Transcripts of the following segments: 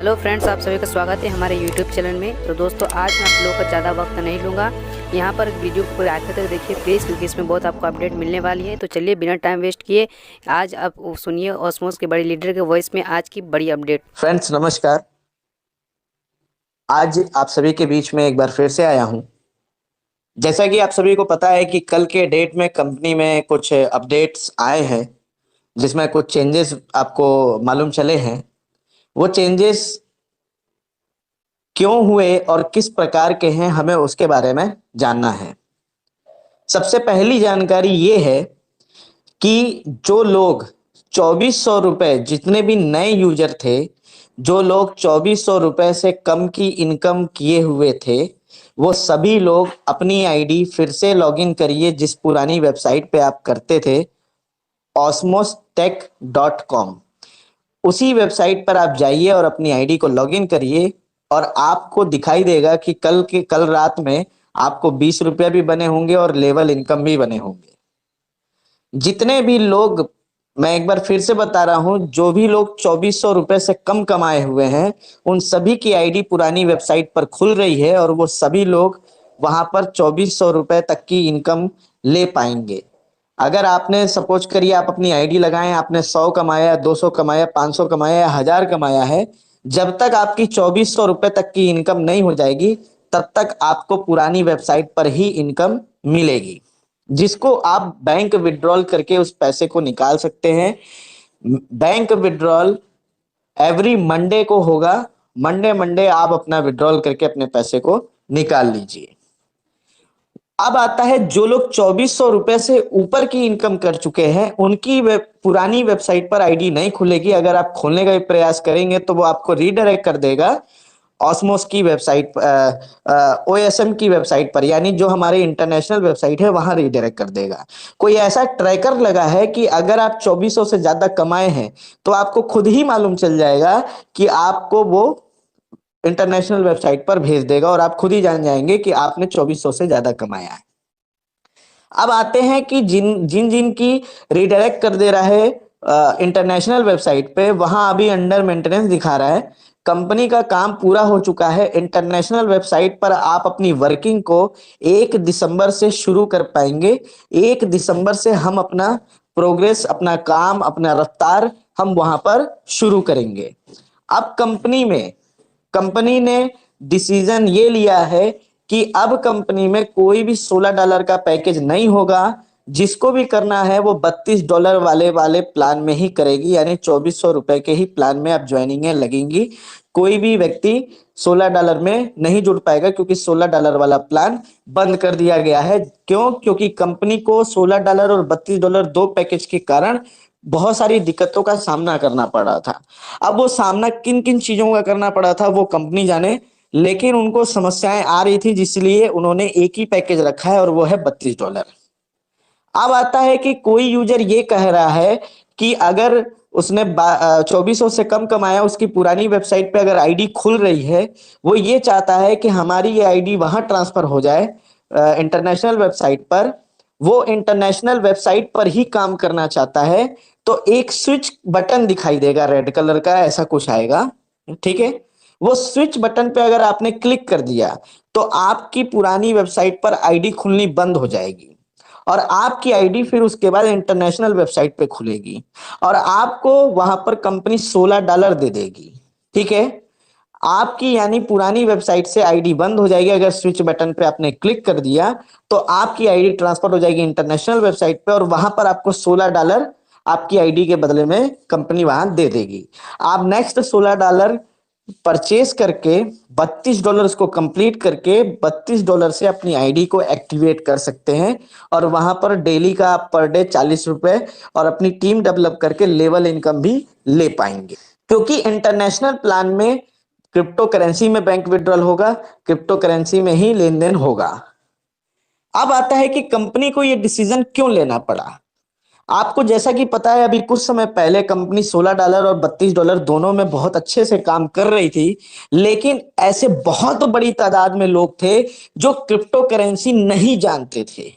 Hello friends, आप सभी का स्वागत है हमारे यूट्यूब चैनल में। तो दोस्तों, आज मैं आप लोगों का ज़्यादा वक्त नहीं लूँगा। यहाँ पर वीडियो को पूरे आखिर तक देखिए प्लीज़, क्योंकि इसमें बहुत आपको अपडेट मिलने वाली है। तो चलिए बिना टाइम वेस्ट किए आज आप सुनिए ऑस्मोस के बड़े लीडर के वॉइस में आज की बड़ी अपडेट। फ्रेंड्स नमस्कार। आज आप सभी के बीच में एक बार फिर से आया हूं। जैसा कि आप सभी को पता है कि कल के डेट में कंपनी में कुछ अपडेट्स आए हैं, जिसमें कुछ चेंजेस आपको मालूम चले हैं। वो चेंजेस क्यों हुए और किस प्रकार के हैं, हमें उसके बारे में जानना है। सबसे पहली जानकारी ये है कि जो लोग 2400 रुपए, जितने भी नए यूजर थे, जो लोग 2400 रुपए से कम की इनकम किए हुए थे, वो सभी लोग अपनी आईडी फिर से लॉगिन करिए। जिस पुरानी वेबसाइट पे आप करते थे osmostech.com, उसी वेबसाइट पर आप जाइए और अपनी आईडी को लॉगिन करिए और आपको दिखाई देगा कि कल रात में आपको 20 रुपया भी बने होंगे और लेवल इनकम भी बने होंगे। जितने भी लोग, मैं एक बार फिर से बता रहा हूं, जो भी लोग 2400 रुपए से कम कमाए हुए हैं, उन सभी की आईडी पुरानी वेबसाइट पर खुल रही है और वो सभी लोग वहां पर 2400 रुपए तक की इनकम ले पाएंगे। अगर आपने सपोज करिए, आप अपनी आईडी लगाएं, आपने 100 कमाया, 200 कमाया, 500 कमाया या 1000 कमाया है, जब तक आपकी 2400 रुपए तक की इनकम नहीं हो जाएगी, तब तक आपको पुरानी वेबसाइट पर ही इनकम मिलेगी, जिसको आप बैंक विड्रॉल करके उस पैसे को निकाल सकते हैं। बैंक विड्रॉल एवरी मंडे को होगा। मंडे मंडे आप अपना विड्रॉल करके अपने पैसे को निकाल लीजिए। अब आता है जो लोग 2400 रुपए से ऊपर की इनकम कर चुके हैं, उनकी पुरानी वेबसाइट पर आईडी नहीं खुलेगी। अगर आप खोलने का भी प्रयास करेंगे तो वो आपको रीडायरेक्ट कर देगा ऑस्मोस की वेबसाइट, ओएसएम की वेबसाइट पर, यानी जो हमारी इंटरनेशनल वेबसाइट है वहां रीडायरेक्ट कर देगा। कोई ऐसा ट्रैकर लगा है कि अगर आप 2400 से ज्यादा कमाए हैं तो आपको खुद ही मालूम चल जाएगा कि आपको वो इंटरनेशनल वेबसाइट पर भेज देगा और आप खुद ही जान जाएंगे कि आपने 2400 से ज्यादा कमाया है। अब आते हैं कि जिन जिन जिन की रीडायरेक्ट कर दे रहा है इंटरनेशनल वेबसाइट पे, वहां अभी अंडर मेंटेनेंस दिखा रहा है। कंपनी का काम पूरा हो चुका है। इंटरनेशनल वेबसाइट पर आप अपनी वर्किंग को 1 दिसंबर से शुरू कर पाएंगे। 1 दिसंबर से हम अपना प्रोग्रेस, अपना काम, अपना रफ्तार हम वहां पर शुरू करेंगे। अब कंपनी ने डिसीजन ये लिया है कि अब कंपनी में कोई भी $16 का पैकेज नहीं होगा। जिसको भी करना है वो $32 वाले प्लान में ही करेगी, यानी 2400 रुपए के ही प्लान में अब ज्वाइनिंग लगेंगी। कोई भी व्यक्ति $16 में नहीं जुड़ पाएगा, क्योंकि $16 वाला प्लान बंद कर दिया गया है। क्यों? क्योंकि कंपनी को $16 और $32 दो पैकेज के कारण बहुत सारी दिक्कतों का सामना करना पड़ रहा था। अब वो सामना किन किन चीजों का करना पड़ा था वो कंपनी जाने, लेकिन उनको समस्याएं आ रही थी, जिसलिए उन्होंने एक ही पैकेज रखा है और वो है $32। अब आता है कि कोई यूजर ये कह रहा है कि अगर उसने 2400 से कम कमाया, उसकी पुरानी वेबसाइट पे अगर आईडी खुल रही है, वो ये चाहता है कि हमारी ये आईडी वहां ट्रांसफर हो जाए इंटरनेशनल वेबसाइट पर। वो इंटरनेशनल वेबसाइट पर ही काम करना चाहता है। तो एक स्विच बटन दिखाई देगा रेड कलर का, ऐसा कुछ आएगा, ठीक है। वो स्विच बटन पे अगर आपने क्लिक कर दिया तो आपकी पुरानी वेबसाइट पर आईडी खुलनी बंद हो जाएगी और आपकी आईडी फिर उसके बाद इंटरनेशनल वेबसाइट पे खुलेगी और आपको वहां पर कंपनी $16 दे देगी, ठीक है। आपकी यानी पुरानी वेबसाइट से आईडी बंद हो जाएगी। अगर स्विच बटन पे आपने क्लिक कर दिया तो आपकी आईडी ट्रांसफर हो जाएगी इंटरनेशनल वेबसाइट पे और वहां पर आपको $16 आपकी आईडी के बदले में कंपनी वहां दे देगी। आप नेक्स्ट $16 परचेस करके $32 उसको कंप्लीट करके $32 से अपनी आईडी को एक्टिवेट कर सकते हैं और वहां पर डेली का आप पर डे ₹40 और अपनी टीम डेवलप करके लेवल इनकम भी ले पाएंगे। क्योंकि इंटरनेशनल प्लान में क्रिप्टो करेंसी में बैंक विड्रॉल होगा, क्रिप्टो करेंसी में ही लेन देन होगा। अब आता है कि कंपनी को यह डिसीजन क्यों लेना पड़ा। आपको जैसा कि पता है, अभी कुछ समय पहले कंपनी $16 और $32 दोनों में बहुत अच्छे से काम कर रही थी, लेकिन ऐसे बहुत बड़ी तादाद में लोग थे जो क्रिप्टो करेंसी नहीं जानते थे।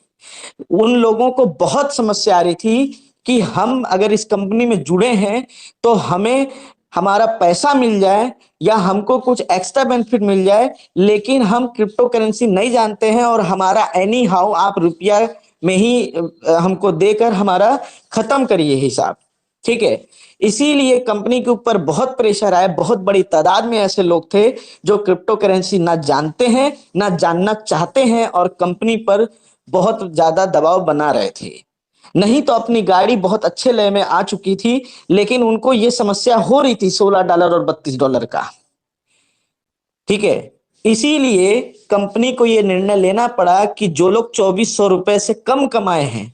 उन लोगों को बहुत समस्या आ रही थी कि हम अगर इस कंपनी में जुड़े हैं तो हमें हमारा पैसा मिल जाए या हमको कुछ एक्स्ट्रा बेनिफिट मिल जाए, लेकिन हम क्रिप्टो करेंसी नहीं जानते हैं और हमारा एनी हाउ आप रुपया में ही हमको देकर हमारा खत्म करिए हिसाब। ठीक है, इसीलिए कंपनी के ऊपर बहुत प्रेशर आया। बहुत बड़ी तादाद में ऐसे लोग थे जो क्रिप्टो करेंसी ना जानते हैं ना जानना चाहते हैं और कंपनी पर बहुत ज्यादा दबाव बना रहे थे। नहीं तो अपनी गाड़ी बहुत अच्छे लय में आ चुकी थी, लेकिन उनको यह समस्या हो रही थी $16 और $32 का। ठीक है, इसीलिए कंपनी को यह निर्णय लेना पड़ा कि जो लोग ₹2400 से कम कमाए हैं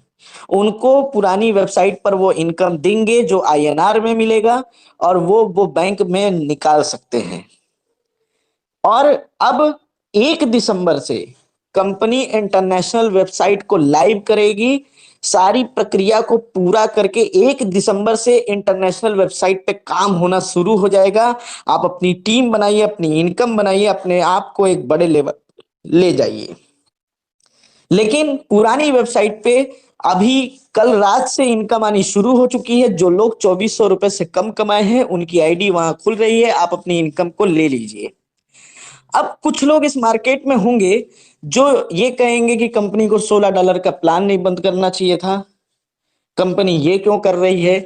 उनको पुरानी वेबसाइट पर वो इनकम देंगे जो INR में मिलेगा और वो बैंक में निकाल सकते हैं। और अब 1 दिसंबर से कंपनी इंटरनेशनल वेबसाइट को लाइव करेगी। सारी प्रक्रिया को पूरा करके 1 दिसंबर से इंटरनेशनल वेबसाइट पे काम होना शुरू हो जाएगा। आप अपनी टीम बनाइए, अपनी इनकम बनाइए, अपने आप को एक बड़े लेवल ले जाइए। लेकिन पुरानी वेबसाइट पे अभी कल रात से इनकम आनी शुरू हो चुकी है। जो लोग ₹2400 से कम कमाए हैं उनकी आईडी वहां खुल रही है, आप अपनी इनकम को ले लीजिए। अब कुछ लोग इस मार्केट में होंगे जो ये कहेंगे कि कंपनी को $16 का प्लान नहीं बंद करना चाहिए था, कंपनी ये क्यों कर रही है,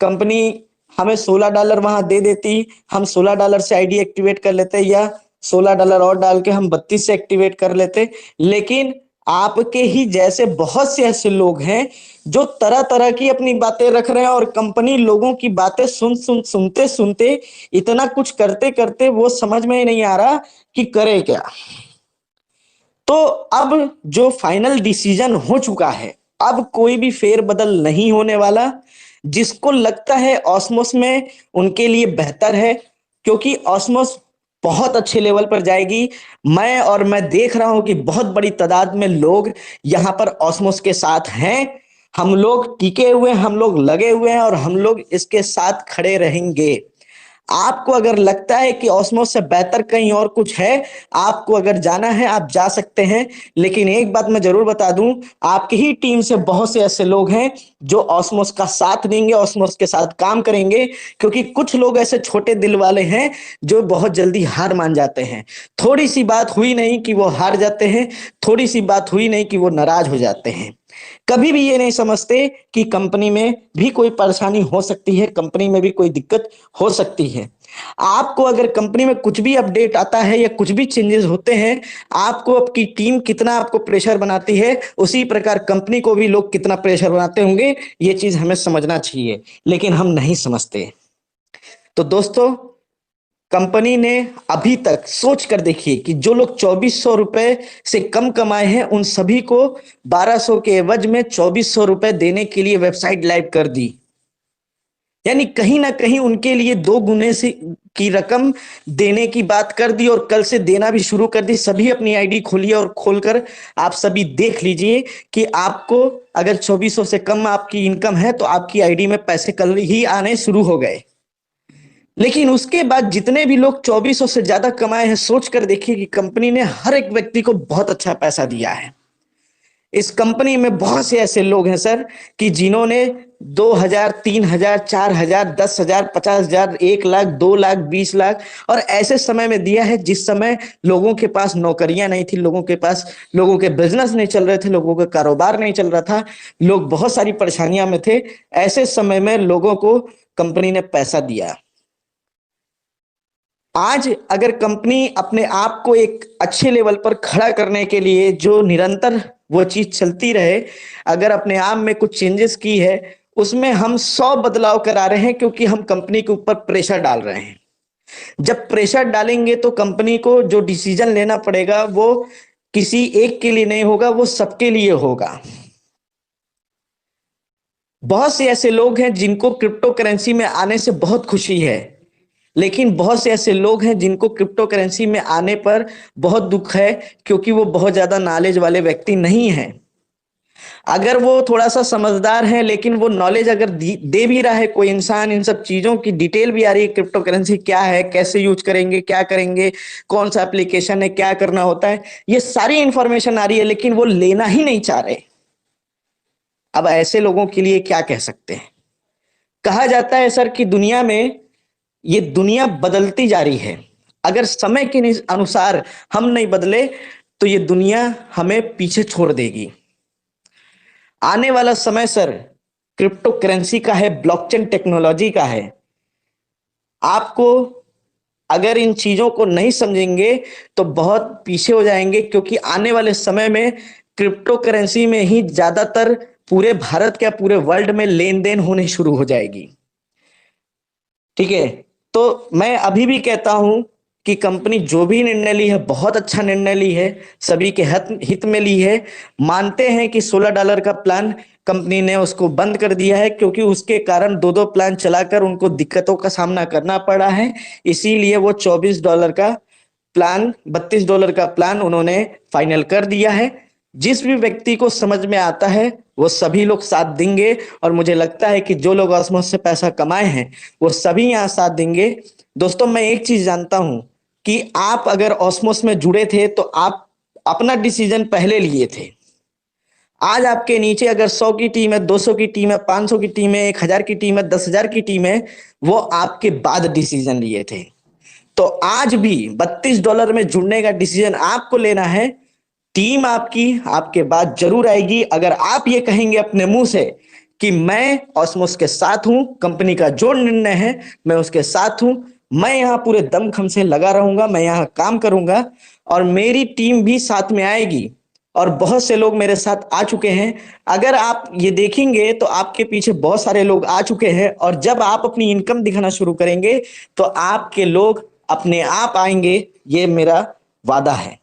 कंपनी हमें $16 वहां दे देती, हम $16 से आईडी एक्टिवेट कर लेते या $16 और डाल के हम 32 से एक्टिवेट कर लेते। लेकिन आपके ही जैसे बहुत से ऐसे लोग हैं जो तरह तरह की अपनी बातें रख रहे हैं और कंपनी लोगों की बातें सुनते सुनते इतना कुछ करते करते वो समझ में ही नहीं आ रहा कि करे क्या। तो अब जो फाइनल डिसीजन हो चुका है, अब कोई भी फेरबदल नहीं होने वाला। जिसको लगता है ऑस्मोस में उनके लिए बेहतर है, क्योंकि ऑस्मोस बहुत अच्छे लेवल पर जाएगी। मैं देख रहा हूं कि बहुत बड़ी तादाद में लोग यहां पर ऑस्मोस के साथ हैं। हम लोग टिके हुए, हम लोग लगे हुए हैं और हम लोग इसके साथ खड़े रहेंगे। आपको अगर लगता है कि ऑस्मोस से बेहतर कहीं और कुछ है, आपको अगर जाना है आप जा सकते हैं। लेकिन एक बात मैं जरूर बता दूं, आपकी ही टीम से बहुत से ऐसे लोग हैं जो ऑस्मोस का साथ देंगे, ऑस्मोस के साथ काम करेंगे। क्योंकि कुछ लोग ऐसे छोटे दिल वाले हैं जो बहुत जल्दी हार मान जाते हैं। थोड़ी सी बात हुई नहीं कि वो हार जाते हैं, थोड़ी सी बात हुई नहीं कि वो नाराज हो जाते हैं। कभी भी ये नहीं समझते कि कंपनी में भी कोई परेशानी हो सकती है, कंपनी में भी कोई दिक्कत हो सकती है। आपको अगर कंपनी में कुछ भी अपडेट आता है या कुछ भी चेंजेस होते हैं, आपको आपकी टीम कितना आपको प्रेशर बनाती है, उसी प्रकार कंपनी को भी लोग कितना प्रेशर बनाते होंगे, ये चीज हमें समझना चाहिए। लेकिन हम नहीं समझते। तो दोस्तों, कंपनी ने अभी तक सोच कर देखिए कि जो लोग ₹2400 से कम कमाए हैं उन सभी को 1200 के एवज में ₹2400 देने के लिए वेबसाइट लाइव कर दी। यानी कहीं ना कहीं उनके लिए 2 गुने से की रकम देने की बात कर दी और कल से देना भी शुरू कर दी। सभी अपनी आईडी खोलिए और खोलकर आप सभी देख लीजिए कि आपको अगर 2400 से कम आपकी इनकम है तो आपकी आईडी में पैसे कल ही आने शुरू हो गए। लेकिन उसके बाद जितने भी लोग 2400 से ज्यादा कमाए हैं, सोच कर देखिए कि कंपनी ने हर एक व्यक्ति को बहुत अच्छा पैसा दिया है। इस कंपनी में बहुत से ऐसे लोग हैं सर कि जिन्होंने 2000, 3000, 4000, 10,000, 50,000, 1 लाख, 2 लाख, 20 लाख और ऐसे समय में दिया है जिस समय लोगों के पास नौकरियां नहीं थी, लोगों के बिजनेस नहीं चल रहे थे, लोगों का कारोबार नहीं चल रहा था, लोग बहुत सारी परेशानियां में थे। ऐसे समय में लोगों को कंपनी ने पैसा दिया। आज अगर कंपनी अपने आप को एक अच्छे लेवल पर खड़ा करने के लिए जो निरंतर वो चीज चलती रहे, अगर अपने आप में कुछ चेंजेस की है, उसमें हम 100 बदलाव करा रहे हैं क्योंकि हम कंपनी के ऊपर प्रेशर डाल रहे हैं। जब प्रेशर डालेंगे तो कंपनी को जो डिसीजन लेना पड़ेगा वो किसी एक के लिए नहीं होगा, वो सबके लिए होगा। बहुत से ऐसे लोग हैं जिनको क्रिप्टो करेंसी में आने से बहुत खुशी है, लेकिन बहुत से ऐसे लोग हैं जिनको क्रिप्टो करेंसी में आने पर बहुत दुख है, क्योंकि वो बहुत ज्यादा नॉलेज वाले व्यक्ति नहीं हैं। अगर वो थोड़ा सा समझदार है, लेकिन वो नॉलेज अगर दे भी रहा है कोई इंसान, इन सब चीजों की डिटेल भी आ रही है, क्रिप्टो करेंसी क्या है, कैसे यूज करेंगे, क्या करेंगे, कौन सा एप्लीकेशन है, क्या करना होता है, ये सारी इंफॉर्मेशन आ रही है, लेकिन वो लेना ही नहीं चाह रहे। अब ऐसे लोगों के लिए क्या कह सकते हैं। कहा जाता है सर कि दुनिया में ये दुनिया बदलती जा रही है। अगर समय के अनुसार हम नहीं बदले तो ये दुनिया हमें पीछे छोड़ देगी। आने वाला समय सर क्रिप्टो करेंसी का है, ब्लॉकचेन टेक्नोलॉजी का है। आपको अगर इन चीजों को नहीं समझेंगे तो बहुत पीछे हो जाएंगे, क्योंकि आने वाले समय में क्रिप्टो करेंसी में ही ज्यादातर पूरे भारत क्या पूरे वर्ल्ड में लेन देन होने शुरू हो जाएगी। ठीक है, तो मैं अभी भी कहता हूं कि कंपनी जो भी निर्णय ली है बहुत अच्छा निर्णय ली है, सभी के हित में ली है। मानते हैं कि $16 का प्लान कंपनी ने उसको बंद कर दिया है, क्योंकि उसके कारण दो दो प्लान चलाकर उनको दिक्कतों का सामना करना पड़ा है। इसीलिए वो $24 का प्लान, $32 का प्लान उन्होंने फाइनल कर दिया है। जिस भी व्यक्ति को समझ में आता है वो सभी लोग साथ देंगे, और मुझे लगता है कि जो लोग ऑस्मोस से पैसा कमाए हैं वो सभी यहाँ साथ देंगे। दोस्तों, मैं एक चीज जानता हूं कि आप अगर ऑस्मोस में जुड़े थे तो आप अपना डिसीजन पहले लिए थे। आज आपके नीचे अगर 100 की टीम है, 200 की टीम है, 500 की टीम है, 1000 की टीम है, 10,000 की टीम है, वो आपके बाद डिसीजन लिए थे। तो आज भी $32 में जुड़ने का डिसीजन आपको लेना है। टीम आपकी आपके बाद जरूर आएगी अगर आप ये कहेंगे अपने मुंह से कि मैं ऑस्मोस के साथ हूं, कंपनी का जो निर्णय है मैं उसके साथ हूं, मैं यहां पूरे दमखम से लगा रहूंगा, मैं यहां काम करूंगा और मेरी टीम भी साथ में आएगी। और बहुत से लोग मेरे साथ आ चुके हैं। अगर आप ये देखेंगे तो आपके पीछे बहुत सारे लोग आ चुके हैं, और जब आप अपनी इनकम दिखाना शुरू करेंगे तो आपके लोग अपने आप आएंगे, ये मेरा वादा है।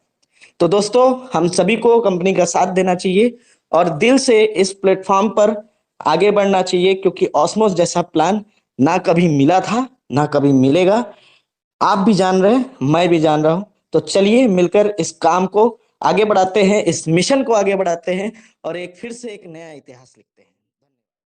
तो दोस्तों, हम सभी को कंपनी का साथ देना चाहिए और दिल से इस प्लेटफॉर्म पर आगे बढ़ना चाहिए, क्योंकि ऑस्मोस जैसा प्लान ना कभी मिला था ना कभी मिलेगा। आप भी जान रहे हैं, मैं भी जान रहा हूं। तो चलिए मिलकर इस काम को आगे बढ़ाते हैं, इस मिशन को आगे बढ़ाते हैं और एक फिर से एक नया इतिहास लिखते हैं।